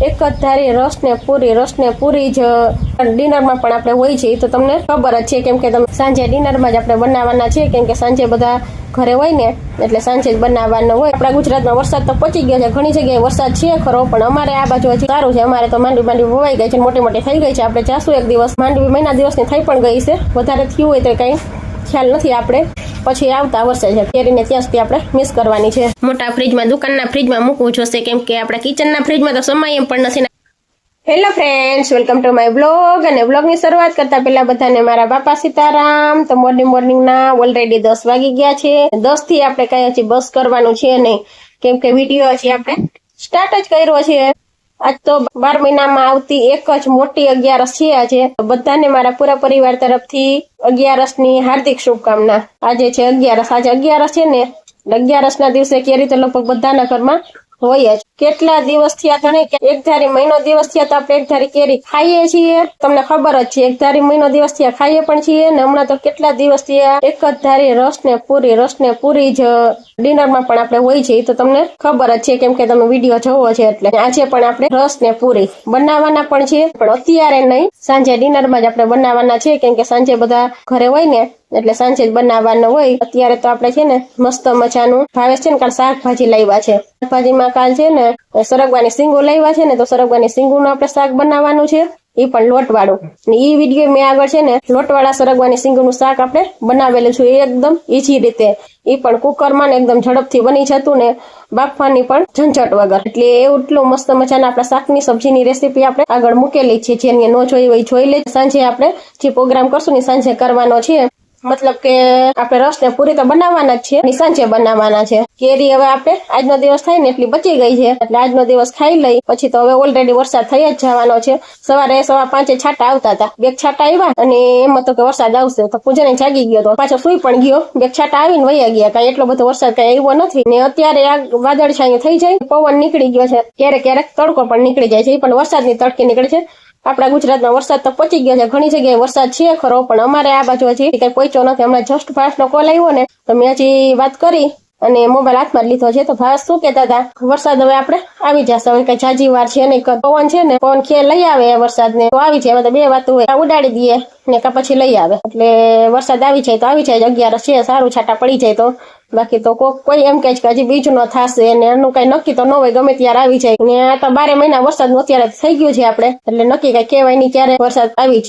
એક જ ધારી રસ ને પૂરી જ ડિનરમાં પણ આપણે હોય છે. તો તમને ખબર જ છે, કેમ કે તમે સાંજે ડિનરમાં જ આપણે બનાવવાના છે, કેમ કે સાંજે બધા ઘરે હોય ને એટલે સાંજે જ બનાવવાનો હોય. આપણા ગુજરાતમાં વરસાદ તો પહોંચી ગયો છે, ઘણી જગ્યાએ વરસાદ છે ખરો, પણ અમારે આ બાજુ હજી સારું છે. અમારે તો માંડવી વવાઈ ગઈ છે, મોટી મોટી થઈ ગઈ છે. આપણે જાશું એક દિવસ, માંડવી મહિના દિવસની થઈ પણ ગઈ છે. વધારે થયું હોય તો કઈ ખ્યાલ નથી. આપણે પછી આવતા વર્ષે છે કેરીને ત્યાં સુધી આપણે મિસ કરવાની છે. મોટા ફ્રીજમાં, દુકાનના ફ્રીજમાં મૂકવું જોશે, કેમ કે આપણા કિચનના ફ્રીજમાં તો સમાય એમ પણ નથી. Hello friends, welcome to my blog. અને બ્લોગની શરૂઆત કરતા પહેલા બધાને મારા બાપા સીતારામ. તો મોર્નિંગના ઓલરેડી 10 વાગી ગયા છે. 10 થી આપણે કઈ હજી બસ કરવાનું છે નહીં, કેમ કે વિડીયો હજી આપણે સ્ટાર્ટ જ કર્યો છે. આજ તો 12 મહિનામાં આવતી એક જ મોટી 11 છે. આજે બધાને મારા પૂરા પરિવાર તરફથી 11ની હાર્દિક શુભકામના. આજે છે 11, આજે 11 છે ને, 11ના દિવસે કેરી તો લગભગ બધાના ઘરમાં હોય જ. કેટલા દિવસ થયા તો નહીં, એક ધારી મહિનો દિવસ થયા તો આપણે એક ધારી કેરી ખાઈએ છીએ. તમને ખબર જ છે, એક ધારી મહિનો દિવસ થયા ખાઈએ પણ છીએ. ને હમણાં તો કેટલા દિવસ થયા એક જ ધારી રસ ને પૂરી જ ડિનરમાં પણ આપણે હોય છે. તો તમને ખબર જ છે, કેમ કે તમે વિડીયો જોવો છે. એટલે આજે પણ આપણે રસ ને પૂરી બનાવવાના પણ છે, પણ અત્યારે નહીં, સાંજે ડિનરમાં જ આપણે બનાવવાના છે, કેમ કે સાંજે બધા ઘરે હોય ને એટલે સાંજે જ બનાવવાનું હોય. અત્યારે તો આપણે છે ને મસ્ત મજાનું ભાવેશ છે ને કાલ શાકભાજી લાવ્યા છે. શાકભાજીમાં કાલ છે ને સરગવાની સિંગો લાવ્યા છે ને, તો સરગવાની સિંગોનું આપણે શાક બનાવવાનું છે, એ પણ લોટવાળું. ને એ વિડીયો મેં આગળ છે ને લોટવાળા સરગવાની સિંગોનું શાક આપણે બનાવેલું છે, એકદમ ઈઝી રીતે. એ પણ કુકરમાં ને એકદમ ઝડપથી બની જતું ને બાફવાની પણ ઝંઝટ વગર. એટલે એટલું મસ્ત મજાના આપણા શાકની સબ્જીની રેસીપી આપણે આગળ મૂકેલી છે. જેને ન જોઈ હોય જોઈ લે. સાંજે આપણે જે પ્રોગ્રામ કરશું ને સાંજે કરવાનો છે. મતલબ કે આપણે રસ ને પૂરી તો બનાવવાના જ છે, સાંજે બનાવવાના છે. કેરી હવે આપણે આજનો દિવસ થાય ને એટલી બચી ગઈ છે, એટલે આજનો દિવસ ખાઈ લઈ. પછી તો હવે ઓલરેડી વરસાદ થઈ જ જવાનો છે. સવારે 5:15 છાંટા આવતા હતા, 2 છાંટા આવ્યા અને એમ તો કે વરસાદ આવશે, તો પૂજાને જાગી ગયો તો પાછો સુઈ પણ ગયો. 2 છાંટા આવીને વયા ગયા, કઈ એટલો બધો વરસાદ કઈ આવ્યો નથી. ને અત્યારે આ વાદળછાયું થઈ જાય, પવન નીકળી ગયો છે, ક્યારેક તડકો પણ નીકળી જાય છે. એ પણ વરસાદની તડકી નીકળે છે. આપણા ગુજરાતમાં વરસાદ તો પહોંચી ગયો છે, ઘણી જગ્યાએ વરસાદ છે ખરો, પણ અમારે આ બાજુ હજી કઈ પહોંચ્યો નથી. હમણાં જસ્ટ ભાસનો કોલ આવ્યો ને તો મેં હજી વાત કરી અને મોબાઈલ હાથમાં જ લીધો છે. તો ભાસ શું કહેતા હતા, વરસાદ હવે આપણે આવી જશે, હવે કઈ જાજી વાર છે નહીં. પવન છે ને, પવન ખે લઈ આવે વરસાદ ને તો આવી જાય. તો 2 વાત હોય, ઉડાડી દઈએ ને કા પછી લઈ આવે. એટલે વરસાદ આવી જાય તો આવી જાય. 11 છે, સારું છાંટા પડી જાય તો. બાકી તો કોઈ એમ કહે કે હજી બીજું ન થશે, અને એનું કઈ નક્કી તો ન હોય, ગમે ત્યારે આવી જાય. ને આ તો 12 મહિના વરસાદનું અત્યારે થઈ ગયું છે આપણે, એટલે નક્કી કઈ કહેવાય નહીં ક્યારે વરસાદ આવી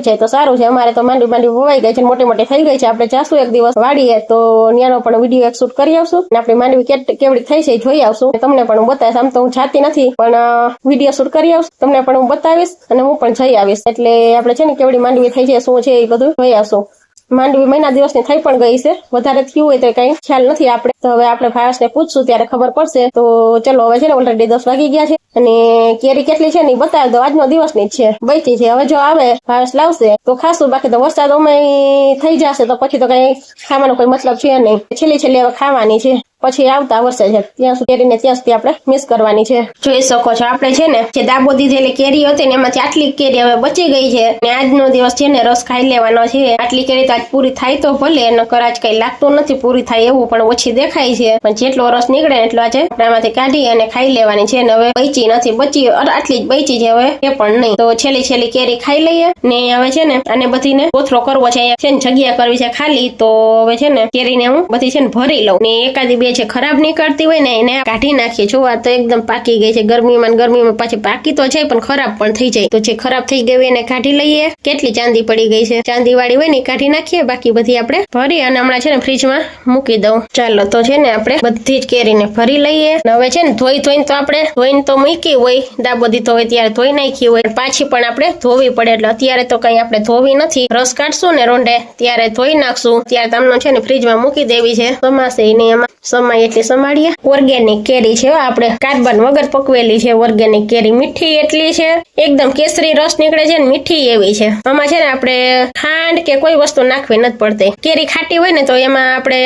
જાય તો સારું છે. અમારે તો માંડવી વવાઈ ગઈ છે, મોટી મોટી થઈ ગઈ છે. આપણે જાશું એક દિવસ વાડીએ, તો ત્યાંનો પણ વિડીયો એક શૂટ કરી આવશું ને આપણી માંડવી કેવડી થઈ છે જોઈ આવશું. તમને પણ હું બતાવીશ. આમ તો હું જાતી નથી, પણ વિડીયો શૂટ કરી આવશું, તમને પણ હું બતાવીશ અને હું પણ જઈ આવીશ. એટલે આપણે છે ને કેવડી માંડવી થઈ છે, શું છે, એ બધું જોઈ આવશું. માંડવી મહિના દિવસની થઈ પણ ગઈ છે, વધારે થયું હોય તો કઈ ખ્યાલ નથી. આપણે તો હવે આપણે ભાવેશને પૂછશું ત્યારે ખબર પડશે. તો ચલો, હવે છે ને ઓલરેડી 10 વાગી ગયા છે અને કેરી કેટલી છે ને એ બતાવી દો. આજનો દિવસની જ છે, બચી છે. હવે જો આવે ભાવેશ લાવશે તો ખાશું, બાકી તો વરસાદ અમે થઈ જશે તો પછી તો કઈ ખાવાનો કોઈ મતલબ છે નહીં. છેલ્લી હવે ખાવાની છે, પછી આવતા વર્ષે છે ત્યાં સુધી આપણે મિસ કરવાની છે. જોઈ શકો છો, આપણે છે ને જે દાબો દીધેલી કેરી હતી ને એમાંથી આટલી કેરી હવે બચી ગઈ છે. ને આજનો દિવસ છે ને રસ ખાઈ લેવાનો છે. આટલી કેરી તો આજ પૂરી થાય તો ભલે, નકર આજ કઈ લાગતું નથી પૂરી થાય એવું, પણ ઓછી દેખાય છે. પણ જેટલો રસ નીકળે એટલો આજે આપણામાંથી કાઢી અને ખાઈ લેવાની છે. ને હવે બચી નથી, બચી આટલી જ બચી છે, હવે એ પણ નહીં. તો છેલ્લી કેરી ખાઈ લઈએ ને હવે છે ને આને બધીને કોથરો કરવો છે, અહીંયા છે ને જગ્યા કરવી છે ખાલી. તો હવે છે ને કેરીને હું બધી છે ને ભરી લઉં ને એકાદી 2 જે ખરાબ નીકળતી હોય ને એને કાઢી નાખીએ. જો આ તો એકદમ પાકી ગઈ છે, ગરમીમાં પાછી પાકી તો જાય પણ ખરાબ પણ થઈ જાય. તો જે ખરાબ થઈ ગઈ હોય એને કાઢી લઈએ. કેટલી ચાંદી પડી ગઈ છે, ચાંદી વાળી હોય ને કાઢી નાખીએ, બાકી બધી આપણે ભરી અને હમણાં છે ને ફ્રીજમાં મૂકી દઉં. ચાલો, તો છે ને આપણે બધી જ કેરીને ભરી લઈએ. હવે છે ને ધોઈને તો આપણે ધોઈને તો મૂકી હોય, દાબો દીધો હોય ત્યારે ધોઈ નાખી હોય, પાછી પણ આપણે ધોવી પડે. એટલે અત્યારે તો કઈ આપણે ધોવી નથી, રસ કાઢશું ને રોંઢે ત્યારે ધોઈ નાખશું. ત્યારે તમને છે ને ફ્રીજમાં મૂકી દેવી છે, સમાશે નહીં. એમાં સમાય એટલી સમાડીએ. ઓર્ગેનિક કેરી છે, આપણે કાર્બન વગર પકવેલી છે. ઓર્ગેનિક કેરી મીઠી એટલી છે, એકદમ કેસરી રસ નીકળે છે ને મીઠી એવી છે. આમાં છે ને આપણે ખાંડ કે કોઈ વસ્તુ નાખવી નથી પડતી. કેરી ખાટી હોય ને તો એમાં આપણે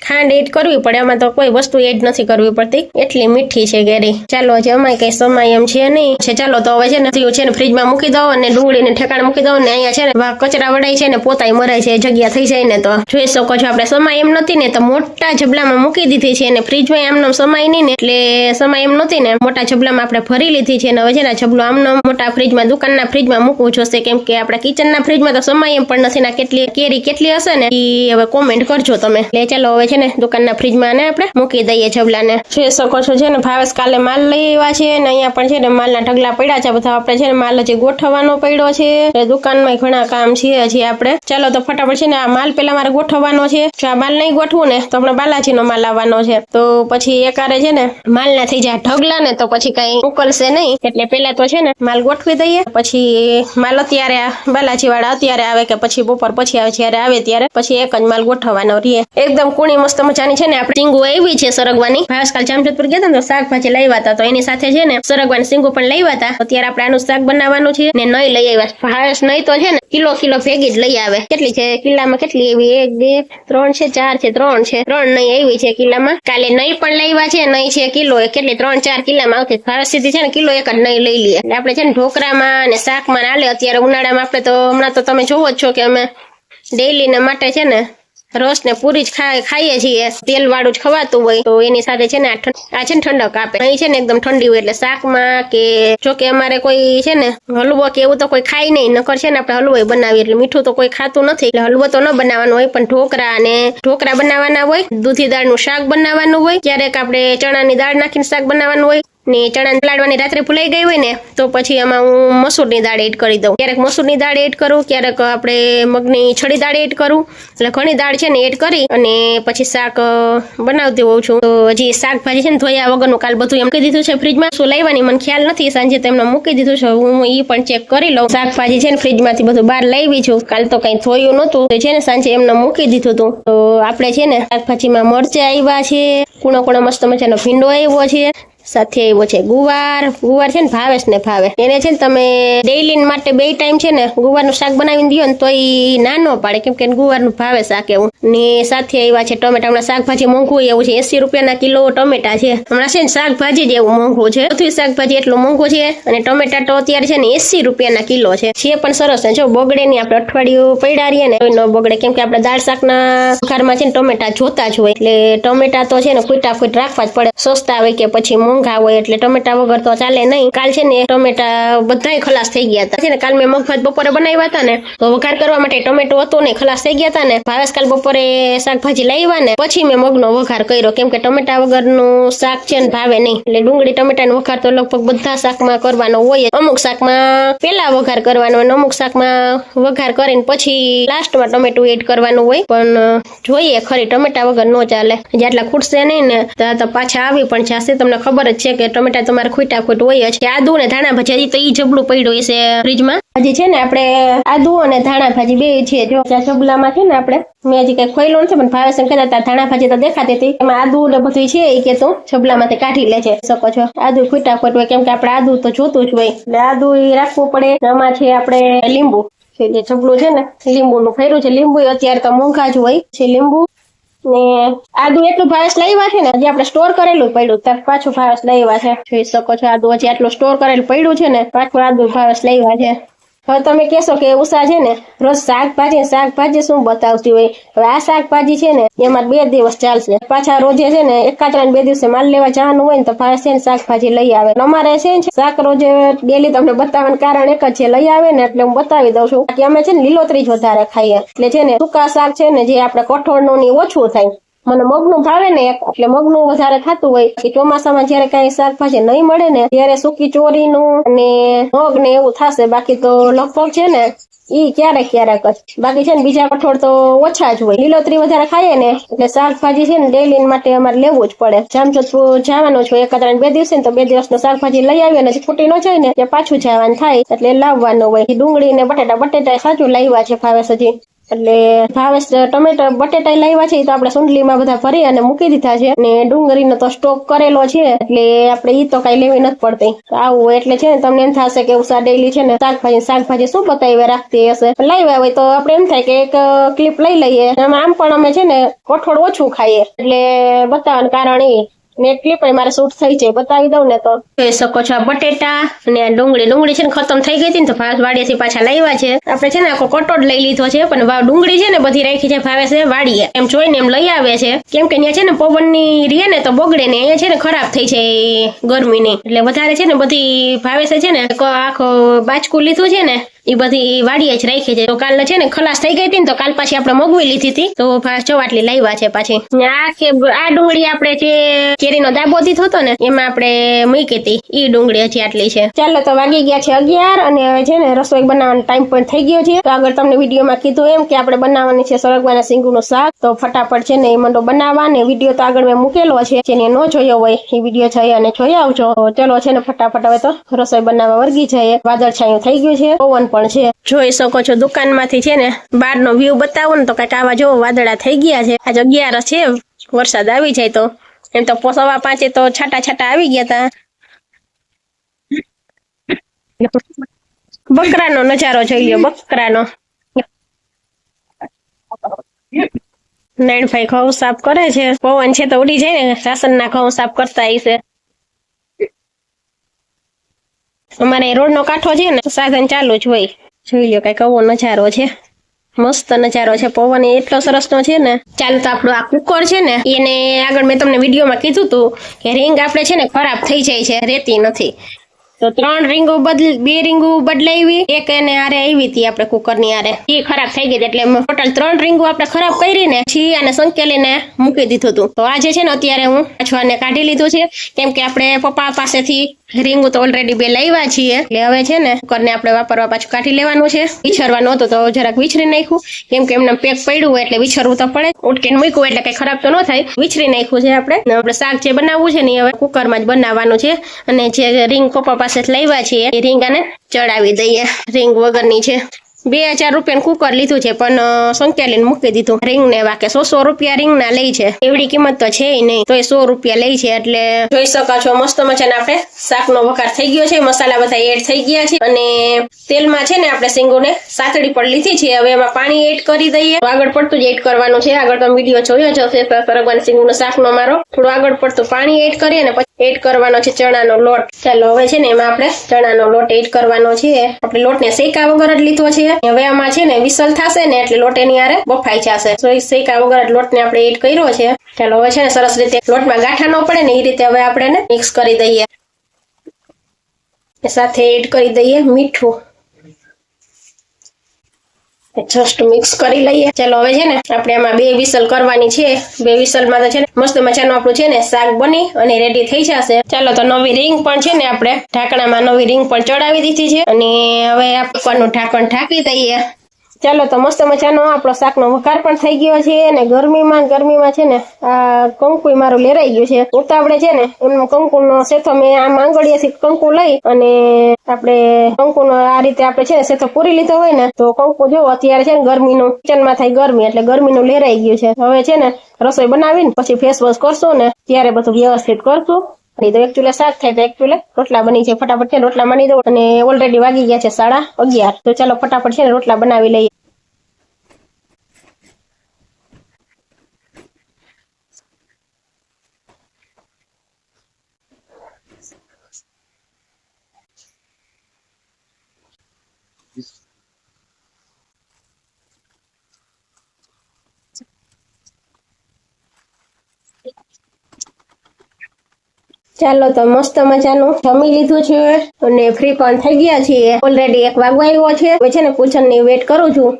ખાંડ એડ કરવી પડે, આમાં તો કોઈ વસ્તુ એડ નથી કરવી પડતી, એટલી મીઠી છે કેરી. ચાલો હજી અમાય કઈ સમય એમ છે નહીં છે. ચાલો તો હવે છે ને ફ્રીજમાં મૂકી દો અને ડુંગળીને ઠેકાણ મૂકી દો ને અહીંયા છે ને કચરા વડાય છે ને પોતાય મરાય છે, જગ્યા થઈ જાય ને તો જોઈ શકો છો. આપણે સમય એમ નથી ને તો મોટા જબલામાં મૂકી દીધી છે અને ફ્રીજમાં આમનો સમય નહીં ને એટલે સમય એમ નથી ને મોટા જબલામાં આપણે ભરી લીધી છે. અને હવે છે ને જબલો આમનો મોટા ફ્રીજમાં દુકાનના ફ્રીજમાં મૂકવું જોશે, કેમ કે આપણા કિચનના ફ્રીજમાં તો સમય એમ પણ નથી. ના કેટલી કેરી કેટલી હશે ને એ હવે કોમેન્ટ કરજો તમે. એટલે ચાલો હવે છે ને દુકાનના ફ્રીજમાં ને આપણે મૂકી દઈએ જબલાને. જોઈ શકો છો છે ને ભાવેશ કાલે માલ લઈ આવ્યા છે ને અહીંયા પણ છે ને માલના ઢગલા પડ્યા છે બધા. આપણે છે ને માલ હજી ગોઠવવાનો પડ્યો છે, દુકાનમાં ઘણા કામ છે હજી આપણે. ચાલો તો ફટાફટ છે ને આ માલ પેલા મારે ગોઠવવાનો છે. જો આ માલ નહીં ગોઠવું ને તો આપણે બાલાજીનો માલ આવવાનો છે, તો પછી એકારે છે ને માલ ના થઈ જાય ઢગલા ને તો પછી કઈ ઉકલશે નહીં. એટલે પેલા તો છે ને માલ ગોઠવી દઈએ, પછી માલ અત્યારે બાલાજી વાળા અત્યારે આવે કે પછી બપોર પછી આવે, જયારે આવે ત્યારે પછી એક જ માલ ગોઠવવાનો રહીએ. એકદમ કુણી મસ્ત મજાની છે ને આપણે સિંગુ આવી છે સરગવાની. ભાવેશકાલ જામજોધપુર ગયા હતા તો શાકભાજી લાવ્યા હતા, તો એની સાથે છે ને સરગવાની સિંગુ પણ લાવ્યા હતા. અત્યારે આપણે આનું શાક બનાવવાનું છે ને નહીં લઈ આવ્યા. ભાવેશ નહીં તો છે ને કિલો ભેગી જ લઈ આવે. કેટલી છે કિલ્લામાં? કેટલી એવી 1 2 3 છે 4 છે 3 છે 3 નહીં આવી છે કિલ્લામાં. કાલે નહીં પણ લાવ્યા છે, નહીં છે કિલો કેટલી 3-4 કિલ્લામાં આવતી. ભાવેશ સીધી છે ને કિલો એક જ નહીં લઈ લઈએ. એટલે આપણે છે ને ઢોકરામાં અને શાકમાં હાલે. અત્યારે ઉનાળામાં આપણે તો હમણાં તો તમે જોવો જ છો કે અમે ડેઈલી ના માટે છે ને રસ ને પૂરી જ ખાઈએ છીએ. તેલ વાળું જ ખવાતું હોય તો એની સાથે છે ને આ છે ને ઠંડક આપે. અહીં છે ને એકદમ ઠંડી હોય એટલે શાકમાં કે જો કે અમારે કોઈ છે ને હલવો કે એવું તો કોઈ ખાય નહીં, નકર છે ને આપણે હલવો બનાવીએ એટલે મીઠું તો કોઈ ખાતું નથી એટલે હલવો તો ન બનાવવાનો હોય, પણ ઢોકરા બનાવવાના હોય, દૂધી દાળનું શાક બનાવવાનું હોય, ક્યારેક આપણે ચણાની દાળ નાખીને શાક બનાવવાનું હોય ને ચણા પલાળવાની રાત્રે ભૂલાઈ ગઈ હોય ને તો પછી આમાં હું મસૂરની દાળ એડ કરી દઉં. ક્યારેક મસૂરની દાળ એડ કરું, ક્યારેક આપણે મગની છડી દાળ એડ કરું. એટલે ઘણી દાળ છે ને એડ કરી અને પછી શાક બનાવતી હોઉં છું. તો હજી શાકભાજી છે ને ધોયા વગરનું કાલ બધું એમ કહી દીધું છે ફ્રીજમાં. શું લાવવાની મને ખ્યાલ નથી, સાંજે તેમને મૂકી દીધું છે, હું એ પણ ચેક કરી લઉં. શાકભાજી છે ને ફ્રીજમાંથી બધું બહાર લાવી છું, કાલ તો કઈ ધોયું નહોતું છે ને સાંજે એમને મૂકી દીધું હતું. તો આપણે છે ને શાકભાજીમાં મરચાં આવ્યા છે, કૂણો મસ્ત મજાનો ભીંડો આવ્યો છે, સાથે આવ્યો છે ગુવાર છે ને ભાવેશ ને ભાવે એને છે ને તમે ડેઈલી માટે 2 ટાઈમ છે ને ગુવારનું શાક બનાવીને દો ને તો એ ના ન પાડે, કેમ કે ગુવારનું ભાવે શાક એવું. ને સાથે આવ્યા છે ટમેટા. હમણાં શાકભાજી મોંઘું એવું છે, 80 રૂપિયાના કિલો ટમેટા છે હમણાં છે ને. શાકભાજી જ એવું મોંઘું છે, બધું શાકભાજી એટલું મોંઘું છે. અને ટમેટા તો અત્યારે છે ને 80 રૂપિયાના કિલો છે પણ સરસ છે. જો બગડે નહીં, આપણે અઠવાડિયું પડ્યા રહીએ ને ન બગડે, કેમ કે આપણે દાળ શાકના ઘરમાં છે ને ટમેટા જોતા જ હોય. એટલે ટમેટા તો છે ને ફૂટ રાખવા જ પડે, સસ્તા હોય કે પછી મોંઘા હોય. એટલે ટમેટા વગર તો ચાલે નહીં. કાલ છે ને ટમેટા બધાય ખલાસ થઈ ગયા હતા છે ને. કાલ મેં મગભાત બપોરે બનાવ્યા હતા ને તો વઘાર કરવા માટે ટમેટો હતો ને ખલાસ થઈ ગયા હતા ને. ભાવેશ કાલ બપોરે શાકભાજી લાવ્યા ને પછી મેં મગનો વઘાર કર્યો, કેમ કે ટમેટા વગરનું શાક છે ને ભાવે નહીં. એટલે ડુંગળી ટમેટાનો વઘાર તો લગભગ બધા શાકમાં કરવાનો હોય. અમુક શાકમાં પેલા વઘાર કરવાનો હોય, અમુક શાકમાં વઘાર કરીને પછી લાસ્ટમાં ટમેટું એડ કરવાનું હોય. પણ જોઈએ ખરી ટમેટા વગર ન ચાલે. જેટલા ખૂટશે નહીં ને તો પાછા આવી પણ જશે. તમને ખબર જ છે કે ટમેટા તમારે ખૂટ હોય છે. આદુ ને ધાણા ભાજી તો ઈ જબલું પડ્યું છે ફ્રીજમાં. હજી છે ને આપણે આદુ અને ધાણા ભાજી બે છે. જો જબલામાં છે ને આપણે મેં હજી કઈ ખોઈલું નથી, પણ ભાવેશ એમ કહેતા ધાણા ભાજી તો દેખાતી હતી, એમાં આદુ ને બધું છે એ કે તું જબલામાંથી કાઢી લેજે. શકો છો આદુ ખૂટ હોય, કેમ કે આપણે આદુ તો જોતું જ હોય એટલે આદુ રાખવું પડે. આમાં છે આપણે લીંબુ જે જબલું છે ને લીંબુનું ફેર્યું છે. લીંબુ અત્યારે તો મોંઘા જ હોય છે. લીંબુ ને આદુ એટલું ભાવેશ લાવ્યા છે ને હજી આપણે સ્ટોર કરેલું પડ્યું, ત્યારે પાછું ભાવેશ લાવ્યા છે. જોઈ શકો છો આદુ હજી આટલું સ્ટોર કરેલું પડ્યું છે ને પાછું આદુ ભાવેશ લાવ્યા છે. હવે તમે કહેશો કે ઉષા છે ને રોજ શાકભાજી શું બતાવતી હોય. હવે આ શાકભાજી છે ને એમાં 2 દિવસ ચાલશે, પાછા રોજે છે ને 1 2 દિવસે માલ લેવા જવાનું હોય ને તો ભાવેશ છે ને શાકભાજી લઈ આવે. અમારે છે ને શાક રોજે ડેલી તમને બતાવવાનું કારણ એક જ છે, લઈ આવે ને એટલે હું બતાવી દઉં છું કે અમે છે ને લીલોતરી જ વધારે ખાઈએ. એટલે છે ને સૂકા શાક છે ને જે આપણે કઠોળનું ની ઓછું થાય. મને મગનું ભાવે ને એટલે મગનું વધારે થતું હોય કે ચોમાસામાં જયારે કઈ શાકભાજી નહીં મળે ને ત્યારે સૂકી ચોરીનું અને મગ ને એવું થશે. બાકી તો લગભગ છે ને ઈ ક્યારેક જ. બાકી છે ને બીજા કઠોળ તો ઓછા જ હોય. લીલોતરી વધારે ખાઈએ ને એટલે શાકભાજી છે ને ડેઈલી માટે અમારે લેવું જ પડે. જામજોધપુર જવાનું છે 1 2 દિવસે, તો 2 દિવસનું શાકભાજી લઈ આવીએ ને ખૂટી ન જાય ને ત્યાં પાછું જવાનું થાય એટલે લાવવાનું હોય. ડુંગળી ને બટેટા સાચું લાવ્યા છે ભાવેશ હજી. એટલે ભાવેશ ટમેટા બટેટા લાવ્યા છે તો આપણે સુંડલીમાં બધા ભરી અને મૂકી દીધા છે અને ડુંગળીનો તો સ્ટોક કરેલો છે એટલે આપણે ઈ તો કઈ લેવી નથી પડતી આવું એટલે છે ને તમને એમ થશે કે ઉષા ડેલી છે ને શાકભાજી શું બતાવી રાખતી હશે લાવ્યા હોય તો આપણે એમ થાય કે એક ક્લિપ લઈ લઈએ આમ પણ અમે છે ને કઠોળ ઓછું ખાઈએ એટલે બતાવવાનું કારણ એ ને ક્લિપ મારે શૂટ થઈ જાય બતાવી દઉં ને તો જોઈ શકો છો બટેટા અને ડુંગળી છે ને ખતમ થઈ ગઈ હતી ને તો ભાવેશ વાડીએથી પાછા લાવ્યા છે આપણે છે ને આખો કટોડ લઈ લીધો છે પણ ડુંગળી છે ને બધી રાખી છે ભાવેશ વાડીએ એમ જોઈને એમ લઈ આવે છે કેમ કે ત્યાં છે ને પવનની રીએ ને તો બગડે ને અહીંયા છે ને ખરાબ થઈ છે ગરમીની એટલે વધારે છે ને બધી ભાવેશે છે ને આખો બાચકું લીધું છે ને એ બધી વાડીએ જ રાખી છે તો કાલ છે ને ખલાસ થઈ ગઈ હતી ને તો કાલ પાછી આપણે મગવી લીધી હતી તો ચવાટલી લાવ્યા છે પાછી આ ડુંગળી આપણે જે કેરીનો દાબો દીધો હતો ને એમાં આપણે મૂકી હતી ઈ ડુંગળી હજી આટલી છે ચાલો તો વાગી ગયા છે 11 અને હવે છે ને રસોઈ બનાવવાનો ટાઈમ પણ થઈ ગયો છે તો આગળ તમને વિડીયોમાં કીધું એમ કે આપણે બનાવવાની છે સરગવાના સિંગુનું શાક તો ફટાફટ છે ને એ મંડો બનાવવા ને વિડીયો તો આગળ મેં મૂકેલો છે જેને ન જોયો હોય એ વિડીયો છે અને જોઈ આવજો ચલો છે ને ફટાફટ હવે તો રસોઈ બનાવવા વર્ગી જાય વાદળછાયું થઈ ગયું છે પવન પણ છે જોઈ શકો છો દુકાનમાંથી છે ને બહારનો વ્યૂ બતાવો ને તો કઈક આવા જો વાદળા થઈ ગયા છે આજ 11 છે વરસાદ આવી જાય તો એમ તો 5:15 તો છાટા આવી ગયા તા બકરાનો નજારો જોઈ લો બકરાનો નૈણભાઈ ઘઉં સાફ કરે છે પવન છે તો ઉડી જાય ને રાસનના ઘઉં સાફ કરતા હશે અમારે રોડ નો કાંઠો છે ને સાધન ચાલુ જ હોય જોઈ લો કઈક આવો નજારો છે મસ્ત નજારો છે પવન એટલો સરસ નો છે ને ચાલો તો આપણું આ કુકર છે ને એને આગળ મેં તમને વિડીયોમાં કીધું હતું કે રિંગ આપણે છે ને ખરાબ થઈ જાય છે રેતી નથી તો 3 રીંગો 2 રીંગો બદલાવી એક એને આરે આવી હતી આપણે કુકર ની આરે એ ખરાબ થઈ ગઈ એટલે ટોટલ 3 રીંગો આપણે ખરાબ કરી ને છી અને સંકેલીને મૂકી દીધું હતું તો આજે છે ને અત્યારે હું પાછું આને કાઢી લીધું છે કેમ કે આપણે પપ્પા પાસેથી રીંગું તો ઓલરેડી 2 લાવ્યા છીએ એટલે હવે છે ને કુકરને આપણે વાપરવા પાછું કાઢી લેવાનું છે વિછરવાનું હતું તો જરાક વિછરી નાખ્યું કેમ કે એમને પેક પડ્યું હોય એટલે વિછરવું તો પડે ઉટકીને મૂક્યું એટલે કઈ ખરાબ તો ન થાય વિછરી નાખ્યું છે આપણે શાક જે બનાવવું છે ને હવે કુકરમાં જ બનાવવાનું છે અને જે રીંગ પપ્પા પાસે લાવ્યા છીએ એ રીંગ આને ચડાવી દઈએ રીંગ વગરની છે 2000 રૂપિયાનું કુકર લીધું છે પણ સંકેલીને મૂકી દીધું રીંગ ને વાકે 100 રૂપિયા રીંગ ના લઈ છે એવડી કિંમત તો છે નહીં તો 100 રૂપિયા લઈ છે એટલે જોઈ શકો છો મસ્ત મજાના આપણે શાકનો વઘાર થઈ ગયો છે મસાલા બધા એડ થઈ ગયા છે અને તેલમાં છે ને આપણે સિંગોને સાતડી પણ લીધી છે હવે એમાં પાણી એડ કરી દઈએ આગળ પડતું જ એડ કરવાનું છે આગળ તમે વિડીયો જોયો જ હશે સરગવાના સિંગનો શાકનો મારો થોડું આગળ પડતું પાણી એડ કરીએ ને પછી એડ કરવાનો છે ચણાનો લોટ ચાલો હવે છે ને એમાં આપણે ચણાનો લોટ એડ કરવાનો છે આપણે લોટને શેકા વગર જ લીધો છે હવે આમાં છે ને વિસલ થશે ને એટલે લોટ એની આરે બફાઈ જશે તો શેકા વગર લોટને આપણે એડ કર્યો છે ચાલો હવે છે ને સરસ રીતે લોટમાં ગાંઠા ન પડે ને એ રીતે હવે આપણે મિક્સ કરી દઈએ સાથે એડ કરી દઈએ મીઠું જસ્ટ મિક્સ કરી લઈએ ચાલો હવે છે ને આપણે આમાં 2 વિસલ કરવાની છે 2 વિસલમાં તો છે ને મસ્ત મજાનું આપણું છે ને શાક બની અને રેડી થઈ જશે ચાલો તો નવી રીંગ પણ છે ને આપણે ઢાંકણામાં નવી રીંગ પણ ચડાવી દીધી છે અને હવે આ કુકરનું ઢાંકણ ઢાંકી દઈએ ચાલો તો મસ્ત મજાનો આપણો શાકનો વઘાર પણ થઈ ગયો છે અને ગરમીમાં છે ને આ કંકુ મારું લેરાઈ ગયું છે ઉતાવળે છે ને એમનો કંકુનો સેથો મેં આમ આંગળીએથી કંકુ લઈ અને આપણે કંકુનો આ રીતે આપણે છે ને સેથો પૂરી લીધો હોય ને તો કંકુ જો અત્યારે છે ને ગરમીનું કિચનમાં થાય ગરમી એટલે ગરમીનું લેરાઈ ગયું છે હવે છે ને રસોઈ બનાવીને પછી ફેસ વોશ કરશું ને ત્યારે બધું વ્યવસ્થિત કરશું તો એક ચૂલે શાક થાય તો એક ચૂલે રોટલા બની છે ફટાફટ છે રોટલા બની દઉં અને ઓલરેડી વાગી ગયા છે 11:30 તો ચાલો ફટાફટ છે ને રોટલા બનાવી લઈએ ચાલો તો મસ્ત મજાનું જમી લીધું છે અને ફ્રી પણ થઈ ગયા છીએ ઓલરેડી 1 વાગવા આવ્યો છે હવે છે ને પૂજનની વેટ કરું છું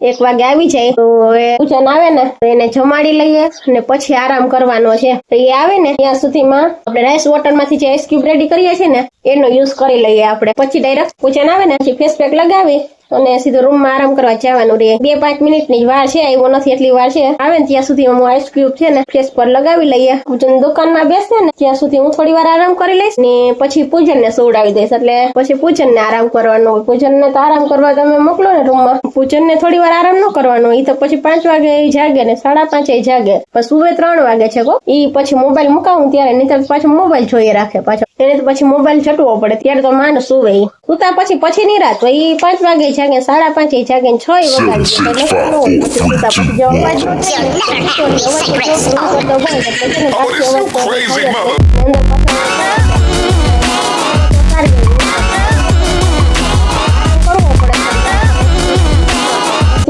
1 વાગે આવી જાય તો હવે પૂજન આવે ને તો એને જમાડી લઈએ અને પછી આરામ કરવાનો છે તો એ આવે ને ત્યાં સુધીમાં આપણે રાઈસ વોટરમાંથી જે આઈસ ક્યુબ રેડી કરીએ છીએ ને એનો યુઝ કરી લઈએ આપણે પછી ડાયરેક્ટ પૂજન આવે ને પછી ફેસ પેક લગાવી અને સીધો રૂમમાં આરામ કરવા જવાનું રહે. 2-5 મિનિટની જ વાર છે, આવ્યો નથી એટલી વાર છે. આવે ને ત્યાં સુધી હું આઈસ ક્યુબ છે ને ફેસ પર લગાવી લઈએ. પૂજન દુકાનમાં બેસે ને ત્યાં સુધી હું થોડી વાર આરામ કરી લઈશ ને પછી પૂજન ને સુવડાવી દઈશ. એટલે પછી પૂજન ને આરામ કરવાનો હોય. પૂજન ને તો આરામ કરવા તમે મોકલો ને રૂમમાં, પૂજન ને થોડી વાર આરામ ન કરવાનો. ઈ તો પછી 5 વાગે જાગે ને 5:30 જાગે, પછી સુવે 3 વાગે છે. ઈ પછી મોબાઈલ મુકાવું ત્યારે, નહીં તો પાછો મોબાઈલ જોઈએ રાખે. પાછો એને તો પછી મોબાઈલ છટવો પડે, ત્યારે તો માંડ સુવે. સુતા પછી ની રાત તો ઈ 5 વાગે જાગે, 5:30 જાગે ને 6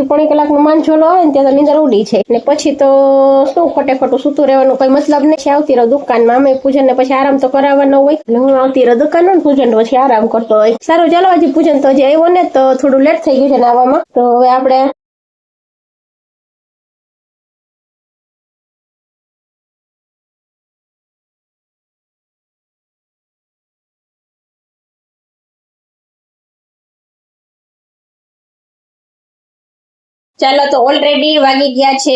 પોણી કલાકનું માંડ આવે ને ત્યાં તો નીંદર ઉડી છે ને પછી તો શું ખોટે ખોટું સૂતું રહેવાનું કઈ મતલબ નહીં. આવતી રહો દુકાનમાં, અમે પૂજન ને પછી આરામ તો કરાવવાનો હોય એટલે હું આવતી રહો દુકાનમાં, પૂજન પછી આરામ કરતો હોય. સારું ચાલો, હજી પૂજન તો હજી આવ્યો ને તો થોડું લેટ થઈ ગયું છે ને આવવામાં. તો હવે આપણે ચાલો તો ઓલરેડી વાગી ગયા છે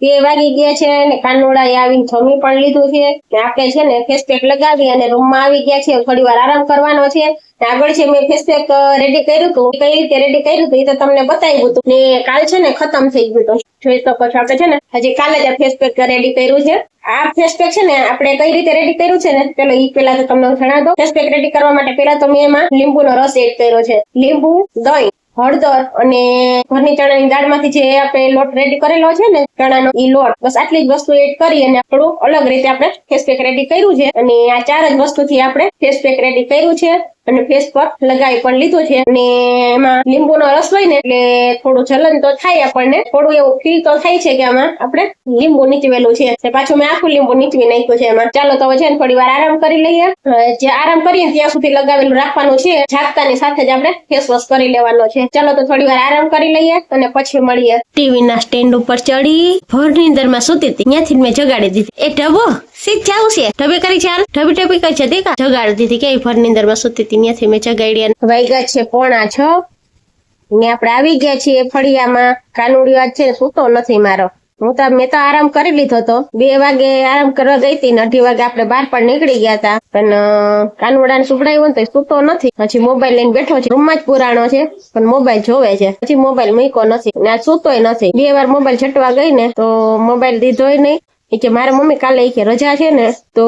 2 વાગી ગયા છે ને કાનોડા આવીને જમી પણ લીધું છે ને આપણે છે ને ફેસ પેક લગાવી અને રૂમમાં આવી ગયા છે. થોડી વાર આરામ કરવાનો છે. આગળ છે મેં ફેસ પેક રેડી કર્યું હતું, કઈ રીતે રેડી કર્યું હતું એ તો તમને બતાવ્યું હતું ને કાલ છે ને ખતમ થઈ ગયું હતું. જોઈ શકો છો આપણે છે ને હજી કાલે જ ફેસ પેક રેડી કર્યું છે. આ ફેસ પેક છે ને આપણે કઈ રીતે રેડી કર્યું છે ને પેલા તો તમને જણાવ દો. ફેસ પેક રેડી કરવા માટે પેલા તો મેં એમાં લીંબુનો રસ એડ કર્યો છે. લીંબુ, દહીં, હળદર અને ઘરની ચણાની દાળમાંથી જે આપણે લોટ રેડી કરેલો છે ને ચણાનો ઈ લોટ, બસ આટલી જ વસ્તુ એડ કરી અને થોડું અલગ રીતે આપણે ફેસ પેક રેડી કર્યું છે. અને આ 4 જ વસ્તુથી આપણે ફેસ પેક રેડી કર્યું છે અને ફેસ પર લગાવી પણ લીધું છે. અને એમાં લીંબુનો રસ હોય ને એટલે થોડું જલન તો થાય, આપણને થોડું એવું ફીલ તો થાય છે કે આમાં આપણે લીંબુ નીચવેલું છે. પાછું મેં આખું લીંબુ નીચવી નાખ્યું છે એમાં. ચાલો તો હવે છે ને થોડી વાર આરામ કરી લઈએ. જે આરામ કરીએ ત્યાં સુધી લગાવેલું રાખવાનું છે. જાગતાની સાથે જ આપણે ફેસ વોશ કરી લેવાનો છે. ચાલો તો થોડી વાર આરામ કરી લઈએ અને પછી મળીએ. ટીવી ના સ્ટેન્ડ ઉપર ચડી ભર નીંદરમાં સૂતી હતી, ત્યાંથી મેં જગાડી દીધી. એ ઢબો સીધ જાવું છે, ઢબે કરી ચાલ, ઢબી કઈ છે દેખા, જગાડી દીધી. કે ભર નીંદરમાં સૂતી હતી ત્યાંથી મેં જગાડી. વાગ્યા છે 5:45 ને આપણે આવી ગયા છીએ ફળિયામાં. કાનુડી આજ છે સૂતો નથી મારો. મેં તો આરામ કરી લીધો હતો. 2 વાગે આરામ કરવા ગઈ હતી ને 2:30 વાગે આપણે બહાર પણ નીકળી ગયા હતા. પણ કાનુડાને સુવડાવ્યો ને તો સૂતો નથી. પછી મોબાઈલ લઈને બેઠો છે, રૂમમાં જ પુરાણો છે પણ મોબાઈલ જોવે છે. પછી મોબાઈલ મૂક્યો નથી ને આ સૂતોય નથી. 2 વાર મોબાઈલ છટવા ગઈ ને તો મોબાઈલ દીધોય નહીં. કે મારા મમ્મી કાલે કે રજા છે ને તો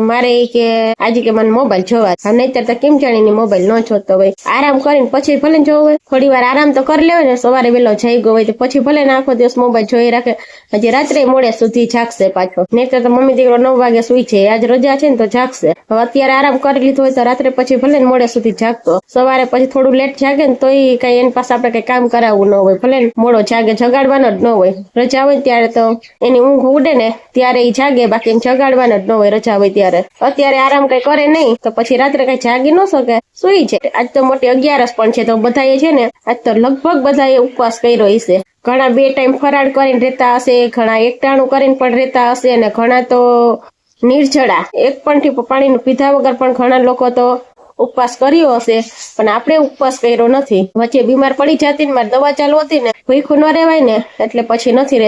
મારે કે આજે કે મને મોબાઈલ જોવા, નહીતર તો કેમ જાણીને મોબાઈલ ન જોતો હોય. આરામ કરીને પછી ભલે જોવો હોય, થોડી વાર આરામ તો કરી લેવાય ને. સવારે વહેલો જઈ ગયો હોય તો પછી ભલે ને આખો દિવસ મોબાઈલ જોઈ રાખે, હજી રાત્રે મોડે સુધી જાગશે પાછો. નહીતર તો મમ્મી દીકરો 9 વાગે સુઈ છે, આજ રજા છે ને તો જાગશે. હવે અત્યારે આરામ કરી લીધો હોય તો રાત્રે પછી ભલે ને મોડે સુધી જાગતો. સવારે પછી થોડું લેટ જાગે ને તોય કઈ એની પાસે આપણે કઈ કામ કરાવવું ન હોય. ભલે ને મોડો જાગે, જગાડવાનો જ ન હોય. રજા હોય ત્યારે તો એની ઊંઘ ઉડે ને ત્યારે ઈ જાગે, બાકી જગાડવાનો જ ન હોય રજા હોય ત્યારે. અત્યારે આરામ કઈ કરે નહીં તો પછી રાત્રે કઈ જાગી ન શકે, સુઈ છે. આજ તો મોટી 11 પણ છે તો બધાએ છે ને આજ તો લગભગ બધાએ ઉપવાસ કર્યો હશે. ઘણા 2 ટાઈમ ફરાળ કરીને રહેતા હશે, ઘણા 1 ટાણું કરીને પણ રહેતા હશે અને ઘણા તો નિર્જળા 1 પણ ટીપું પાણીનું પીધા વગર પણ ઘણા લોકો તો ઉપવાસ કર્યો હશે. પણ આપણે ઉપવાસ કર્યો નથી. વચ્ચે બીમાર પડી જતી ને મારે દવા ચાલુ હતી ને, ભૂખ્યું ન રહેવાય ને એટલે પછી નથી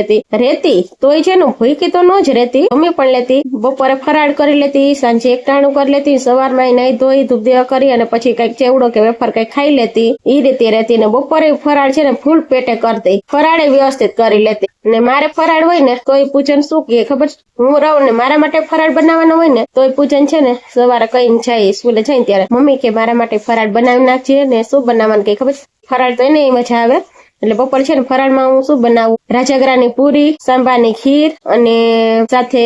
રહેતી તોય છે ને ભૂખી તો ન જ રહેતી, મમ્મી પણ લેતી. બપોરે ફરાળ કરી લેતી, સાંજે 1 ટાણું કરી લેતી, સવારમાં નાઈ ધોઈ ધૂપ દેવા કરી અને પછી કઈક ચેવડો કે વેફર કઈ ખાઈ લેતી. એ રીતે રહેતી ને બપોરે ફરાળ છે ને ફૂલ પેટે કરતી, ફરાળે વ્યવસ્થિત કરી લેતી. ને મારે ફરાળ હોય ને તોય પૂજન શું કે ખબર, હું રહું ને મારા માટે ફરાળ બનાવવાનો હોય ને તોય પૂજન છે ને સવારે કઈ જાય સ્કૂલે જાય ત્યારે મમ્મી કે મારા માટે ફરાળ બનાવી નાખજે. ને શું બનાવવાનું કઈ ખબર, ફરાળ તો એને મજા આવે એટલે બપોર છે ને ફરાળમાં હું શું બનાવું, રાજગરાની પૂરી, સાંભાની ખીર અને સાથે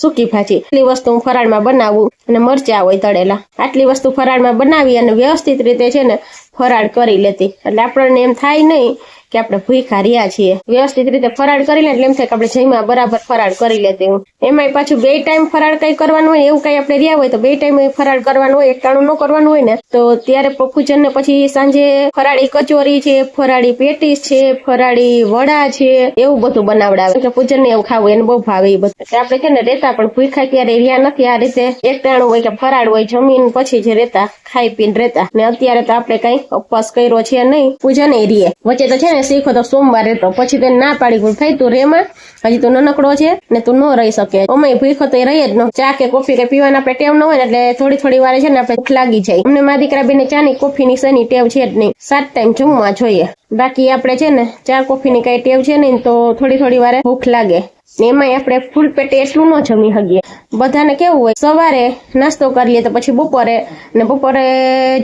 સૂકી ભાજી. એટલી વસ્તુ હું ફરાળમાં બનાવું અને મરચા હોય તળેલા. આટલી વસ્તુ ફરાળમાં બનાવી અને વ્યવસ્થિત રીતે છે ને ફરાળ કરી લેતી. એટલે આપણને એમ થાય નહીં કે આપણે ભૂખા રહ્યા છીએ. વ્યવસ્થિત રીતે ફરાળ કરી લે એટલે એમ થાય કે આપણે જઈમાં બરાબર ફરાળ કરી લેતી હું. એમાંય પાછું 2 ટાઈમ ફરાળ કઈ કરવાનું હોય એવું કઈ આપણે રહ્યા હોય તો 2 ટાઈમ ફરાળ કરવાનું હોય, એકટાણું ન કરવાનું હોય ને તો ત્યારે પૂજનને પછી સાંજે ફરાળી કચોરી છે, ફરાળી પેટીસ છે, ફરાળી વડા છે, એવું બધું બનાવડાવે કે પૂજનને એવું ખાવું એને બહુ ભાવે એ બધું. આપણે છે ને રેતા પણ ભૂખા ક્યારે રહ્યા નથી. આ રીતે એકટાણું હોય કે ફરાળ હોય જમીન પછી જ રેતા ખાઈ પીને રેતા. ને અત્યારે તો આપણે કઈ ઉપવાસ કર્યો છે નહીં, પૂજન રીએ. વચ્ચે તો છે ને શીખો તો સોમવાર રહેતો, પછી તો ના પાડી ગયું ભાઈ તું રેમાં, હજી તો નાનકડો છે ને તું ન રહી શકે. અમે ભૂખો તો રહી જ ન. ચા કે કોફી કે પીવાના આપણે ટેવ ન હોય ને એટલે થોડી વારે છે ને આપણે ભૂખ લાગી જાય. અમને મારા દીકરા બેને ચા ની કોફી ની શેની ટેવ છે જ નહીં. 7 ટાઈમ જમવા જોઈએ. બાકી આપણે છે ને ચા કોફી ની કઈ ટેવ છે નહીં તો થોડી વારે ભૂખ લાગે. એમાંય આપણે ફૂલ પેટે એટલું ન જમી શકીએ. બધાને કેવું હોય સવારે નાસ્તો કરી લે તો પછી બપોરે ને બપોરે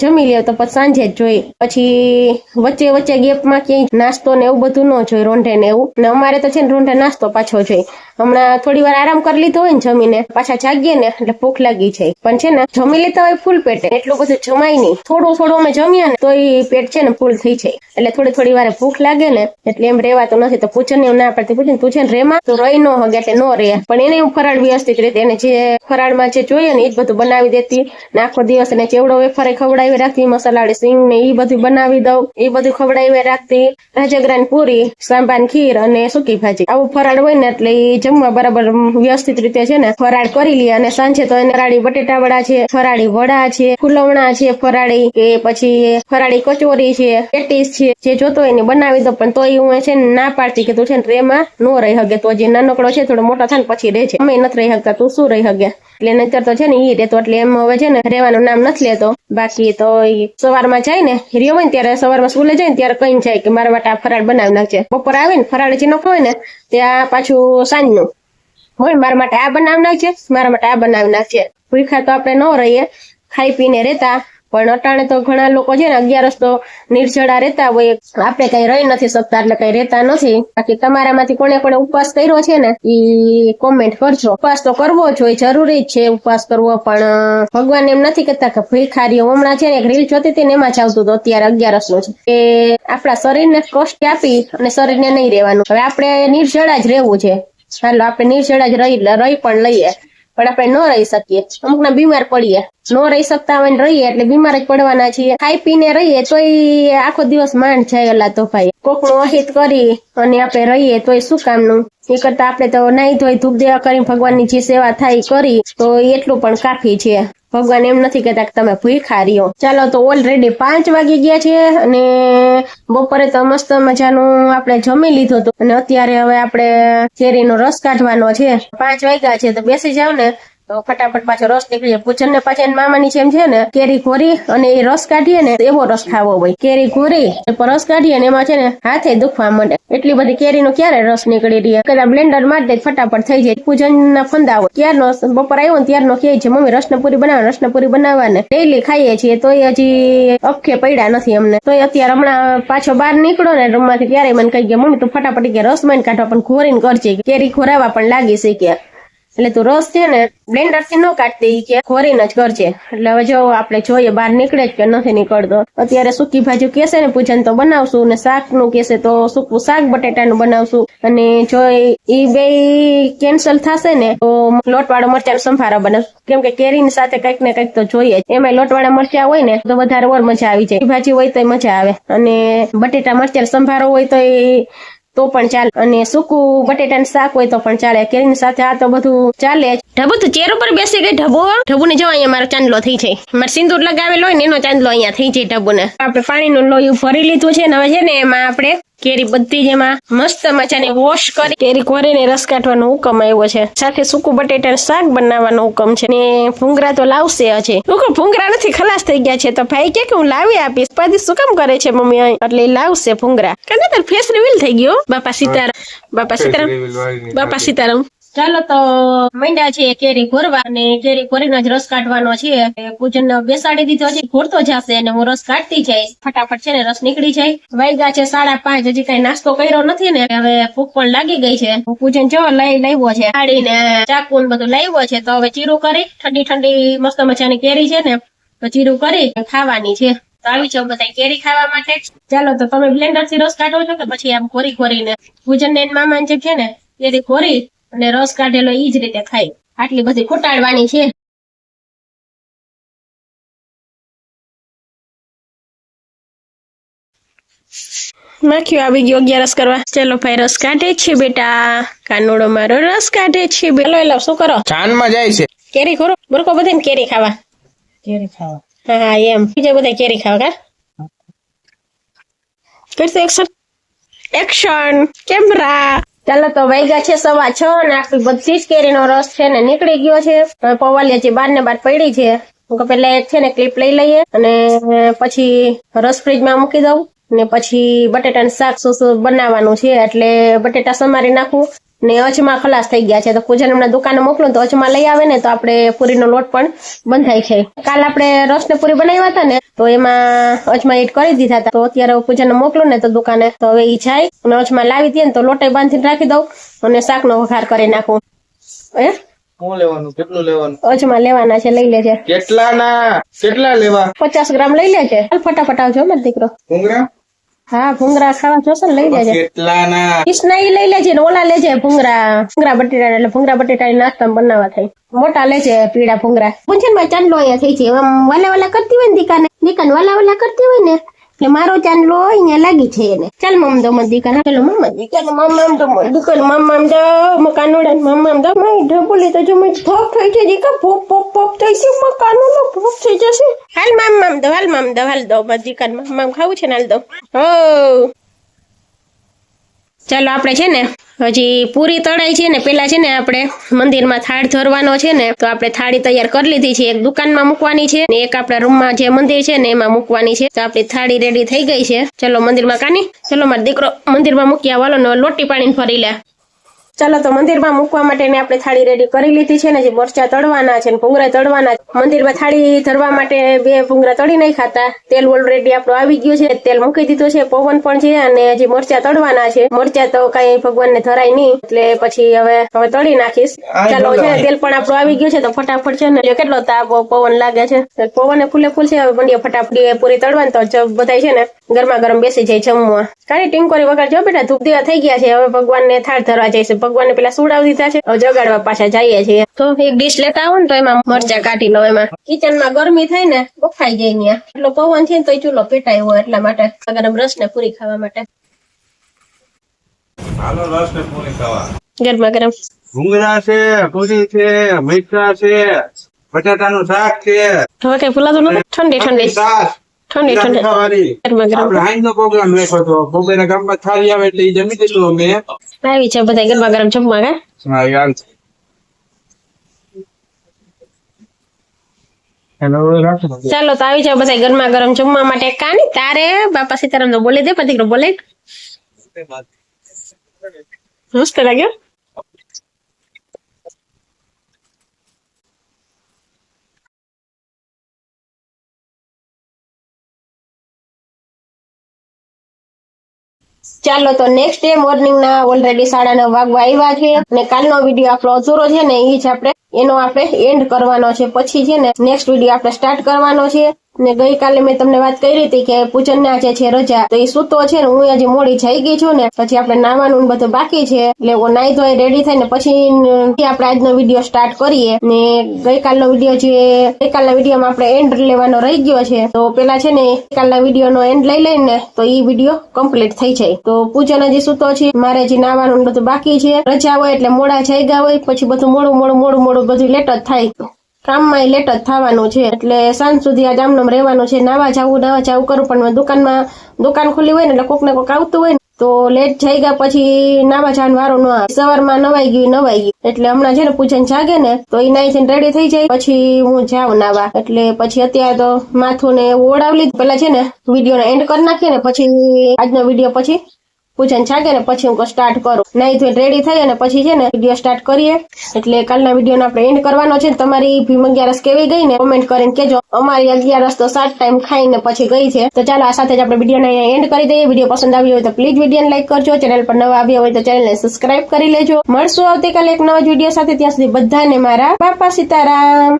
જમી લે તો પછી સાંજે જ જોઈએ. પછી વચ્ચે ગેપમાં ક્યાંય નાસ્તો ને એવું બધું ન જોઈએ, રોંઢે ને એવું. ને અમારે તો છે ને રોંઢે નાસ્તો પાછો જોઈએ. હમણાં થોડી વાર આરામ કરી લીધો હોય ને જમીને પાછા જાગીએ ને એટલે ભૂખ લાગી જાય. પણ છે ને જમી લેતા હોય ફૂલ પેટે એટલું બધું જમાય નહીં. થોડું અમે જમીએ ને તો એ પેટ છે ને ફૂલ થઈ જાય. એટલે થોડી વારે ભૂખ લાગે ને એટલે એમ રેવાતું નથી. તો પૂછન એવું ના પડતી, પૂછે તું છે ને રેમાં તો રહી ન હગે એટલે ન રહે. પણ એને હું ફરાળ વ્યવસ્થિત રીતે એને જે ફરાળમાં જે જોઈએ ને એ જ બધું બનાવી દેતી. ને આખો દિવસ એને ચેવડો વેફરે ખવડાવી રાખતી, મસાલાવાળી સિંગ ને એ બધું બનાવી દઉં, એ બધું ખવડાવી રાખતી. રાજગરાની પૂરી, સાંભાની ખીર અને સૂકી ભાજી આવું ફરાળ હોય ને એટલે જમવા બરાબર વ્યવસ્થિત રીતે છે ને ફરાળ કરી લે. અને સાંજે તો એને ફરાળી બટેટા વડા છે, ફરાળી વડા છે, ફૂલવણા છે, ફરાળી કે પછી ફરાળી કચોરી છે, પેટીસ છે, જે જોતો હોય એને બનાવી દો. પણ તોય હું છે ને ના પાડતી કે તું છે ને રેમાં ન રહી શકે. તો જે નાનકડો છે થોડો મોટો થાય ને પછી રહે છે, અમે નથી રહી શકતા, તું શું રહી શકે. એટલે નહીતર તો છે ને ઈ રહેતો. એટલે એમ હવે છે ને રહેવાનું નામ નથી લેતો. બાકી તો સવારમાં જાય ને રહ્યો હોય ને ત્યારે સવારમાં સ્કૂલે જાય ને ત્યારે કઈ જાય કે મારા માટે આ ફરાળ બનાવી નાખજે. બપોર આવે ને ફરાળ જે નખો હોય ને ત્યાં પાછું સાંજનું હોય મારા માટે આ બનાવી નાખજે, મારા માટે આ બનાવી નાખજે. ભૂખા તો આપણે ન રહીએ, ખાઈ પીને રહેતા. પણ અટાણે તો ઘણા લોકો છે ને 11 તો નિર્જળા રહેતા હોય. આપણે કઈ રહી નથી શકતા એટલે કઈ રહેતા નથી. બાકી તમારામાંથી કોને ઉપવાસ કર્યો છે ને ઈ કોમેન્ટ કરજો. ઉપવાસ તો કરવો જ હોય, જરૂરી જ છે ઉપવાસ કરવો. પણ ભગવાન એમ નથી કહેતા કે ભૂખા રહ્યો. હમણાં છે ને એક રીલ જોતી હતી ને એમાં જ આવતું હતું અત્યારે 11 નું છે કે આપણા શરીરને કષ્ટ આપી અને શરીરને નહીં રહેવાનું. હવે આપણે નિર્જળા જ રહેવું છે. ચાલો આપણે નિર્જળા જ રહી પણ લઈએ. પણ આપણે ન રહી શકીએ, અમુક ના બીમાર પડીએ. ન રહી શકતા હોય ને રહીએ એટલે બીમાર જ પડવાના છીએ. ખાઈ પીને રહીએ તોય આખો દિવસ માંડ જાય. અલા તો ભાઈ કોકનું અહિત કરી અને આપણે રહીએ તોય શું કામનું. એ કરતા આપણે તો નાઈ ધોઈ ધૂપ દેવા કરી ભગવાનની જે સેવા થાય કરી તો એટલું પણ કાફી છે. ભગવાન એમ નથી કહેતા કે તમે ભૂખા રહ્યો. ચાલો તો ઓલરેડી 5 વાગી ગયા છે અને બપોરે તો મસ્ત મજાનું આપણે જમી લીધું હતું. અને અત્યારે હવે આપણે કેરીનો રસ કાઢવાનો છે. 5 વાગ્યા છે તો બેસી જાવ ને તો ફટાફટ પાછો રસ નીકળી જાય. પૂજન ને પાછી મામાની જેમ છે ને કેરી ઘોરી અને એ રસ કાઢીએ ને એવો રસ ખાવો હોય. કેરી ઘોરી રસ કાઢીએ ને એમાં છે ને હાથે દુખવા માંડે. એટલી બધી કેરીનો ક્યારે રસ નીકળી રહી. કદાચ બ્લેન્ડર મારી દે ફટાફટ થઈ જાય. પૂજન ના ફંદા હોય ત્યારનો બપોર આવ્યો ને ત્યારનો કહે છે મમ્મી રસનપુરી બનાવવાને ડેઈલી ખાઈએ છીએ તોય હજી અખે પડ્યા નથી અમને. તોય અત્યારે હમણાં પાછો બહાર નીકળો ને રૂમમાંથી ત્યારે મને કહી ગયા મમ્મી તું ફટાફટ કે રસ માં કાઢવા પણ ઘોરીને કરજે. કેરી ઘોરાવા પણ લાગી શીખ્યા. એટલે તું રસ છે ને બ્લેન્ડર થી ન કાઢતી કે ઘોરીને જ કરજે. એટલે હવે જો આપણે જોઈએ બહાર નીકળે જ કે નથી નીકળતો. અત્યારે સૂકી ભાજી કેસે ને પૂજન તો બનાવશું ને શાક નું કેસે તો સૂકું શાક બટેટાનું બનાવશું. અને જો ઈ બે કેન્સલ થશે ને તો લોટવાળો મરચાં સંભારો બનાવશું. કેમ કે કેરીની સાથે કંઈક ને કંઈક તો જોઈએ. એમાં લોટવાળા મરચાં હોય ને તો વધારે ઓર મજા આવી જાય. ભાજી હોય તો મજા આવે. અને બટેટા મરચાં સંભારો હોય તો પણ ચાલે. અને સૂકું બટેટાનું શાક હોય તો પણ ચાલે. કેરીની સાથે આ તો બધું ચાલે. ઢબુ તો ચેર ઉપર બેસી ગઈ. ઢબુ ને જો અહીંયા મારો ચાંદલો થઈ જાય. મારે સિંદૂર લગાવેલો હોય ને એનો ચાંદલો અહીંયા થઈ જાય ઢબુ ને. આપણે પાણીનું લોયું ભરી લીધું છે ને હવે છે ને એમાં આપણે કેરી બધી જ એમાં મસ્ત મજાની વોશ કરી કેરી કોરીને રસ કાઢવાનો હુકમ આવ્યો છે. સાથે સૂકું બટેટાનું શાક બનાવવાનો હુકમ છે. ને ભૂંગરા તો લાવશે હજી. ભૂંગરા નથી ખલાસ થઈ ગયા છે તો ભાઈ કે હું લાવી આપીશ. પાછી શું કામ કરે છે મમ્મી એટલે લાવશે ભૂંગરા. કે તાર ફેસ રિવીલ થઈ ગયો. બાપા સીતારામ. ચાલો તો મંડ્યા છે કેરી ઘોરવા અને કેરી ઘોરીનો જ રસ કાઢવાનો છે. પૂજન બેસાડી દીધો છે, ઘોરતો જશે અને હું રસ કાઢતી જઈશ. ફટાફટ છે ને રસ નીકળી જાય. વાગ્યા છે 5:30. હજી કઈ નાસ્તો કર્યો નથી ને હવે ભૂખ પણ લાગી ગઈ છે. પૂજન જો લાવ્યો છે થાળી ને ચાકુ ને બધું લાવ્યો છે. તો હવે ચીરું કરી ઠંડી મસ્ત મજાની કેરી છે ને તો ચીરું કરી ખાવાની છે. તો આવી જાવ બધા કેરી ખાવા માટે. ચાલો તો તમે બ્લેન્ડર થી રસ કાઢો છો કે પછી આમ કોરી કોરીને? પૂજન ને મામા જે છે ને કેરી કોરી અને રસ કાઢેલો ઈ જ રીતે ખાય. આટલી બધી ખૂટાડવાની છે. માખ્યું આવી ગયો 11 કરવા. ચલો ભાઈ રસ કાઢે છે બેટા. કાનુડો મારો રસ કાઢે છે. બેલો શું કરો? ચાંદમાં જાય છે. કેરી ખોરો બરકો બધાને કેરી ખાવા. હા એમ બીજા બધા કેરી ખાવા કા કરતો એક્શન કેમેરા. ચાલો તો વાગ્યા છે 6:15 અને આપણી બધી જ કેરીનો રસ છે ને નીકળી ગયો છે. પવાલિયા જે બાર ને બાર પડી છે. હું પેલા એક છે ને ક્લિપ લઈ લઈએ અને પછી રસ ફ્રીજમાં મૂકી દઉં ને પછી બટેટાનું શાક શું બનાવવાનું છે એટલે બટેટા સમારી નાખું ને અજમા ખલાસ થઈ ગયા છે તો પૂજાને હમણાં દુકાને મોકલું તો અજમા લઈ આવે ને તો આપણે પૂરીનો લોટ પણ બંધાય છે. કાલ આપણે રસ ને પૂરી બનાવ્યા હતા ને તો એમાં અજમા એડ કરી દીધા હતા તો અત્યારે પૂજાને મોકલું ને તો દુકાને તો હવે ઈ જાય અને અજમા લાવી દે ને તો લોટે બાંધીને રાખી દઉં અને શાકનો વઘાર કરી નાખું. શું લેવાનું? કેટલું લેવાનું? અજમા લેવાના છે લઈ લેજે. કેટલા લેવા? 50 ગ્રામ લઈ લેજે. ફટાફટ આવજો મારો દીકરો. ભૂંગળા? હા ભૂંગળા ખાવા જોશે ને લઈ લેજે. કેટલાના? કિસના ઈ લઈ લેજે ને ઓલા લેજે ભૂંગળા બટેટા એટલે ભૂંગળા બટેટા નાસ્તા બનાવવા થાય. મોટા લેજે પીળા ભૂંગળા. પૂછે ને ચાંદલો અહીંયા થઈ છે વાલા કરતી હોય ને દીકાને વાલા કરતી હોય ને એટલે મારો ચાંદલો અહીંયા લાગી છે એને. ચાલ મમદો મત દીકા પેલો મમ્મા દીકાને મમ્મામ તો દીકલ મમ્મામ દો મકાનોડા મમ્મામ દો મારી ઢબુલી તો જો મેં ભોગ થઈ છે દીકા પોપ થઈ છે મકાનોનો ભોગ થઈ જશે. હાલ મામ દો હાલ દો મત દીકાને મમ્મામ ખાવું છે ને હાલ દો. હો ચાલો આપણે છે ને હજી પૂરી તળાઈ છે ને પેલા છે ને આપણે મંદિરમાં થાળ ધરવાનો છે ને તો આપણે થાળી તૈયાર કરી લીધી છે. એક દુકાનમાં મૂકવાની છે ને એક આપણા રૂમમાં જે મંદિર છે ને એમાં મૂકવાની છે. તો આપણી થાળી રેડી થઈ ગઈ છે. ચલો મંદિરમાં કાની ચલો મારો દીકરો મંદિરમાં મૂકી આવવાનો ને લોટી પાણીને ફરી લે. ચાલો તો મંદિરમાં મૂકવા માટે આપણે થાળી રેડી કરી લીધી છે ને જે મરચા તળવાના છે ને ભૂંગળા તળવાના. મંદિરમાં થાળી ધરવા માટે 2 ભૂંગળા તળી નહીં ખાતા. તેલ ઓલરેડી આપણું આવી ગયું છે. તેલ મૂકી દીધું છે. પવન પણ છે અને હજી મરચા તળવાના છે. મરચા તો કઈ ભગવાનને ધરાય નહીં એટલે પછી હવે તળી નાખીશ. ચાલો છે તેલ પણ આપણું આવી ગયું છે તો ફટાફટ છે ને કેટલો તાપ પવન લાગે છે. પવન ફૂલે ફૂલ છે. હવે મંડીએ ફટાફટ પૂરી તળવાની તો બધા છે ને ગરમા ગરમ બેસી જાય જમવા. કાંઈ ટીંકોરી વગર જો બેટા ધૂપ દીવા થઈ ગયા છે. હવે ભગવાનને થાળ ધરવા જઈશું. ભગવાનને પેલા સુડાવી દીધા છે. હવે જગાડવા પાછા જઈએ છીએ. તો એક ડીશ લેતા આવો ને તો એમાં મરચા કાઢી લો. એમાં કિચનમાં ગરમી થાય ને બફાઈ જાય ત્યાં એટલો પવન છે ને તો ચૂલો પેટાય હોય એટલા માટે ગરમ રસ ને પૂરી ખાવા માટે. હાલો રસ ને પૂરી ખાવા. ગરમા ગરમ ભૂંગળા છે, પૂરી છે, મરચા છે, બટાટાનું શાક છે. હવે કઈ ભૂલાતું નથી. ઠંડી ખાવાની. આપણે હાઈનો પ્રોગ્રામ રાખ્યો હતો. બોમ્બેના ગામમાં થાળી આવે એટલે ઈ જમી દીધું અમે. આવી છે બધા ગરમા ગરમ જમવા કા. હા યાર. ચાલો તો આવી જાવ બધા ગરમા ગરમ જમવા માટે. કાની તારે બાપા સીતારામ તો બોલી દે પણ દીકરો બોલે મસ્ત લાગ્યો. ચાલો તો નેક્સ્ટ ડે મોર્નિંગ ના ઓલરેડી 9:30 વાગવા આવ્યા છે અને કાલનો વિડીયો આપણો અધૂરો છે ને એ જ આપણે એનો આપણે એન્ડ કરવાનો છે. પછી છે ને નેક્સ્ટ વિડીયો આપણે સ્ટાર્ટ કરવાનો છે. ને ગઈકાલે મેં તમને વાત કરી હતી કે પૂજન ના જે છે રજા તો એ સૂતો છે ને હું હજી મોડી જઈ ગઈ છું ને પછી આપણે નાવાનું બધું બાકી છે એટલે નાઈ ધોઈ રેડી થાય ને પછી આપણે આજનો વિડીયો સ્ટાર્ટ કરીએ. ને ગઈકાલના વિડીયોમાં આપણે એન્ડ લેવાનો રહી ગયો છે તો પેલા છે ને ગઈકાલના વિડીયો નો એન્ડ લઈ લઈને તો એ વિડીયો કમ્પ્લીટ થઈ જાય. તો પૂજન હજી સૂતો છે, મારે હજી નાવાનું બધું બાકી છે. રજા હોય એટલે મોડા જઈ ગયા હોય પછી બધું મોડું બધું લેટ જ થાય. કામમાં લેટ જ થવાનું છે એટલે સાંજ સુધી આ જામનમ રહેવાનું છે. નાવા જાવું કરું પણ દુકાન ખુલ્લી હોય ને એટલે કોક ને કોક આવતું હોય ને તો લેટ જઈ ગયા પછી નાવા જવાનો વારો ન આવે. સવારમાં નવાઈ ગયું એટલે હમણાં છે ને પૂજન જાગે ને તો એ નાઈ થઈને રેડી થઈ જાય પછી હું જાઉં નાવા. એટલે પછી અત્યારે તો માથું ને ઓળાવી લીધું. પેલા છે ને વિડીયો એન્ડ કરી નાખીએ ને પછી આજનો વિડીયો પછી પૂજન જાગે ને પછી હું સ્ટાર્ટ કરું. નાઈ ધોઈ રેડી થઈ અને પછી છે ને વિડીયો સ્ટાર્ટ કરીએ. એટલે કાલના વિડીયો આપણે એન્ડ કરવાનો છે. તમારી ભીમ 11 કેવી ગઈ ને કોમેન્ટ કરીને કેજો. અમારી 11 તો 7 ટાઈમ ખાઈને પછી ગઈ છે. તો ચાલો આ સાથે જ આપણે વિડીયોને એન્ડ કરી દઈએ. વિડીયો પસંદ આવ્યો હોય તો પ્લીઝ વિડીયોને લાઈક કરજો. ચેનલ પર નવા આવ્યા હોય તો ચેનલને સબસ્ક્રાઇબ કરી લેજો. મળશું આવતીકાલે એક નવા વિડીયો સાથે. ત્યાં સુધી બધાને મારા બાપા સીતારામ.